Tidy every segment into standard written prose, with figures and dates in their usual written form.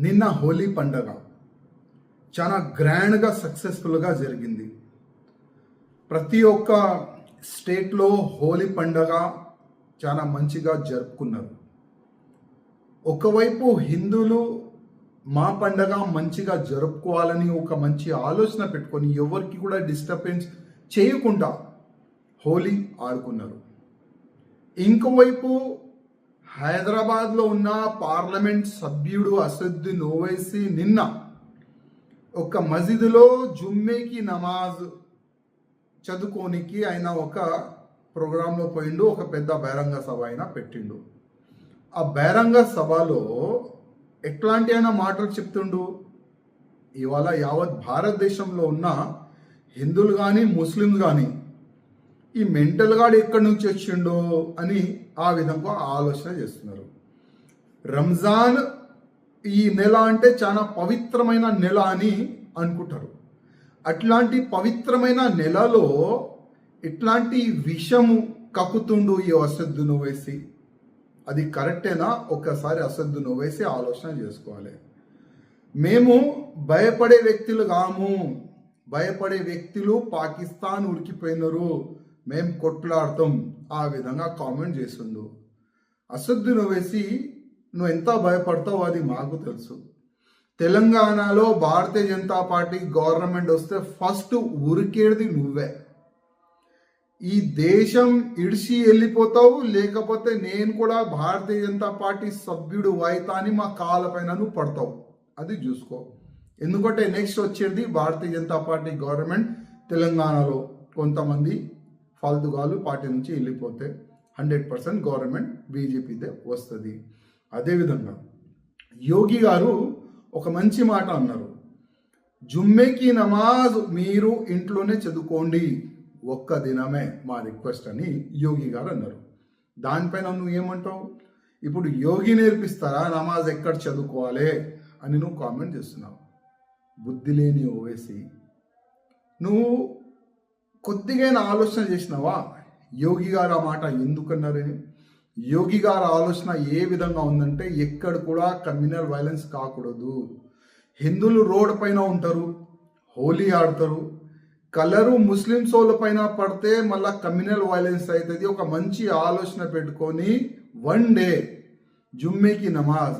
నిన్న హోలీ పండగ చాలా గ్రాండ్గా సక్సెస్ఫుల్గా జరిగింది. ప్రతి ఒక్క స్టేట్లో హోలీ పండగ చాలా మంచిగా జరుపుకున్నారు. ఒకవైపు హిందువులు మా పండగ మంచిగా జరుపుకోవాలని ఒక మంచి ఆలోచన పెట్టుకొని ఎవరికి కూడా డిస్టర్బెన్స్ చేయకుండా హోలీ ఆడుకున్నారు. ఇంకోవైపు హైదరాబాద్లో ఉన్న పార్లమెంట్ సభ్యుడు అసదుద్దీన్ ఓవైసీ నిన్న ఒక మసీదులో జుమ్మేకి నమాజ్ చదువుకోనికి ఆయన ఒక ప్రోగ్రాంలో పోయిండు. ఒక పెద్ద బహిరంగ సభ ఆయన పెట్టిండు. ఆ బహిరంగ సభలో ఎట్లాంటి అయినా మాటలు చెప్తుండు. ఇవాళ యావత్ భారతదేశంలో ఉన్న హిందువులు కానీ ముస్లింలు కానీ ఈ మెంటల్ గాడు ఎక్కడి నుంచి వచ్చిండో అని ఆ విధంగా ఆలోచన చేస్తున్నారు. రంజాన్ ఈ నెల అంటే చాలా పవిత్రమైన నెల అని అనుకుంటారు. అట్లాంటి పవిత్రమైన నెలలో ఇట్లాంటి విషము కక్కుతుండు ఈ అసదుద్దీన్ ఓవైసీ. అది కరెక్టేనా? ఒక్కసారి అసదుద్దీన్ ఓవైసీ ఆలోచన చేసుకోవాలి. మేము భయపడే వ్యక్తులు కాము. భయపడే వ్యక్తులు పాకిస్తాన్ ఉరికిపోయినారు, మేము కొట్లాడతాం, ఆ విధంగా కామెంట్ చేస్తుండు. అసదుద్దీన్ ఓవైసీ నువ్వు ఎంత భయపడతావు అది మాకు తెలుసు. తెలంగాణలో భారతీయ జనతా పార్టీ గవర్నమెంట్ వస్తే ఫస్ట్ ఉరికేది నువ్వే. ఈ దేశం ఇడిచి వెళ్ళిపోతావు, లేకపోతే నేను కూడా భారతీయ జనతా పార్టీ సభ్యుడు అయితా అని మా కాళ్ళపైన నువ్వు పడతావు. అది చూసుకో. ఎందుకంటే నెక్స్ట్ వచ్చేది భారతీయ జనతా పార్టీ గవర్నమెంట్. తెలంగాణలో కొంతమంది ఫాల్తుగాలు పార్టీ నుంచి వెళ్ళిపోతే 100% గవర్నమెంట్ బీజేపీదే వస్తుంది. అదేవిధంగా యోగి గారు ఒక మంచి మాట అన్నారు. జుమ్మేకి నమాజ్ మీరు ఇంట్లోనే చదువుకోండి, ఒక్క దినమే మా రిక్వెస్ట్ అని యోగి గారు అన్నారు. దానిపైన నువ్వు ఏమంటావు? ఇప్పుడు యోగి నేర్పిస్తారా నమాజ్ ఎక్కడ చదువుకోవాలి అని నువ్వు కామెంట్ చేస్తున్నావు. బుద్ధి లేని ఓవైసీ, నువ్వు కొద్దిగా ఆలోచన చేసినావా? యోగి గారు ఆ మాట ఎందుకన్నారని? యోగి గారి ఆలోచన ఏ విధంగా ఉందంటే ఎక్కడ కూడా కమ్యూనల్ వైలెన్స్ కాకూడదు. హిందువులు రోడ్డు పైన ఉంటారు, హోలీ ఆడతారు, కలరు ముస్లిమ్స్ వాళ్ళ పైన పడితే మళ్ళీ కమ్యూనల్ వైలెన్స్ అవుతుంది. ఒక మంచి ఆలోచన పెట్టుకొని 1 డే జుమ్మేకి నమాజ్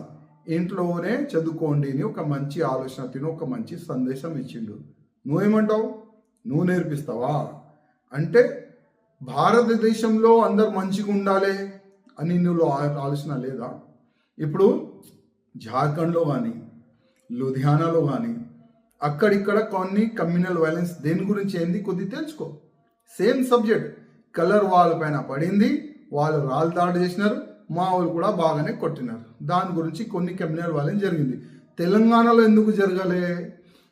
ఇంట్లోనే చదువుకోండి అని ఒక మంచి ఆలోచన తిని ఒక మంచి సందేశం ఇచ్చిండు. నువ్వేమంటావు? నువ్వు నేర్పిస్తావా? అంటే భారతదేశంలో అందరు మంచిగా ఉండాలి అని నువ్వు ఆలోచన లేదా? ఇప్పుడు జార్ఖండ్లో కానీ లుధియానాలో కానీ అక్కడిక్కడ కొన్ని కమ్యూనల్ వైలెన్స్ దేని గురించి ఏంది కొద్ది తెలుసుకో. సేమ్ సబ్జెక్ట్, కలర్ వాళ్ళ పైన పడింది, వాళ్ళు రాళ్ళు దాడి చేసినారు, మా వాళ్ళు కూడా బాగానే కొట్టినారు. దాని గురించి కొన్ని కమ్యూనల్ వైలెన్స్ జరిగింది. తెలంగాణలో ఎందుకు జరగలే?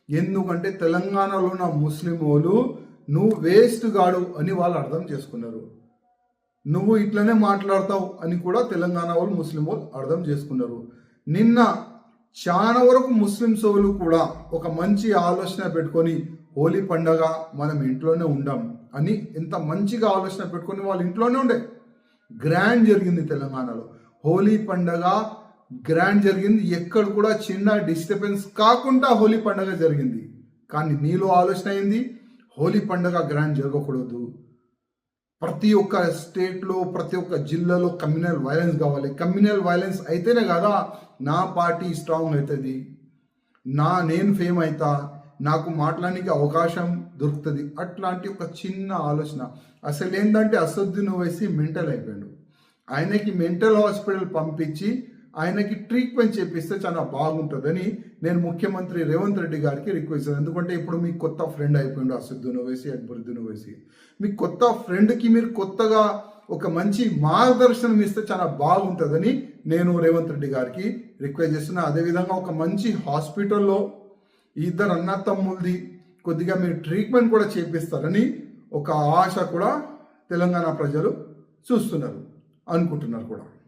ఎందుకంటే తెలంగాణలో ఉన్న ముస్లిం వాళ్ళు నువ్వు వేస్ట్ గాడు అని వాళ్ళు అర్థం చేసుకున్నారు. నువ్వు ఇట్లనే మాట్లాడతావు అని కూడా తెలంగాణ వాళ్ళు ముస్లిం వాళ్ళు అర్థం చేసుకున్నారు. నిన్న చాలా వరకు ముస్లిం సోలు కూడా ఒక మంచి ఆలోచన పెట్టుకొని హోలీ పండగ మనం ఇంట్లోనే ఉండాం అని ఎంత మంచిగా ఆలోచన పెట్టుకొని వాళ్ళు ఇంట్లోనే ఉండే. గ్రాండ్ జరిగింది తెలంగాణలో హోలీ పండగ, గ్రాండ్ జరిగింది. ఎక్కడ కూడా చిన్న డిస్టర్బెన్స్ కాకుండా హోలీ పండగ జరిగింది. కానీ నీలో ఆలోచన అయింది హోలీ పండగ గ్రాండ్ జరగకూడదు. ప్రతి ఒక్క స్టేట్లో ప్రతి ఒక్క జిల్లాలో కమ్యూనల్ వైలెన్స్ కావాలి. కమ్యూనల్ వైలెన్స్ అయితేనే కదా నా పార్టీ స్ట్రాంగ్ అవుతుంది, నేను ఫేమ్ అవుతా, నాకు మాట్లాడడానికి అవకాశం దొరుకుతుంది. అట్లాంటి ఒక చిన్న ఆలోచన. అసలు ఏంటంటే అసదుద్దీన్ ఓవైసీ మెంటల్ అయిపోయాడు. ఆయనకి మెంటల్ హాస్పిటల్ పంపించి ఆయనకి ట్రీట్మెంట్ చేపిస్తే చాలా బాగుంటుందని నేను ముఖ్యమంత్రి రేవంత్ రెడ్డి గారికి రిక్వెస్ట్ చేస్తాను. ఎందుకంటే ఇప్పుడు మీకు కొత్త ఫ్రెండ్ అయిపోయిండు అసదుద్దీన్ ఓవైసీ, అక్బరుద్దీన్ ఓవైసీ. మీ కొత్త ఫ్రెండ్కి మీరు కొత్తగా ఒక మంచి మార్గదర్శనం ఇస్తే చాలా బాగుంటుందని నేను రేవంత్ రెడ్డి గారికి రిక్వెస్ట్ చేస్తున్నా. అదేవిధంగా ఒక మంచి హాస్పిటల్లో ఇద్దరు అన్న తమ్ముల్ది కొద్దిగా మీరు ట్రీట్మెంట్ కూడా చేపిస్తారని ఒక ఆశ కూడా తెలంగాణ ప్రజలు చూస్తున్నారు, అనుకుంటున్నారు కూడా.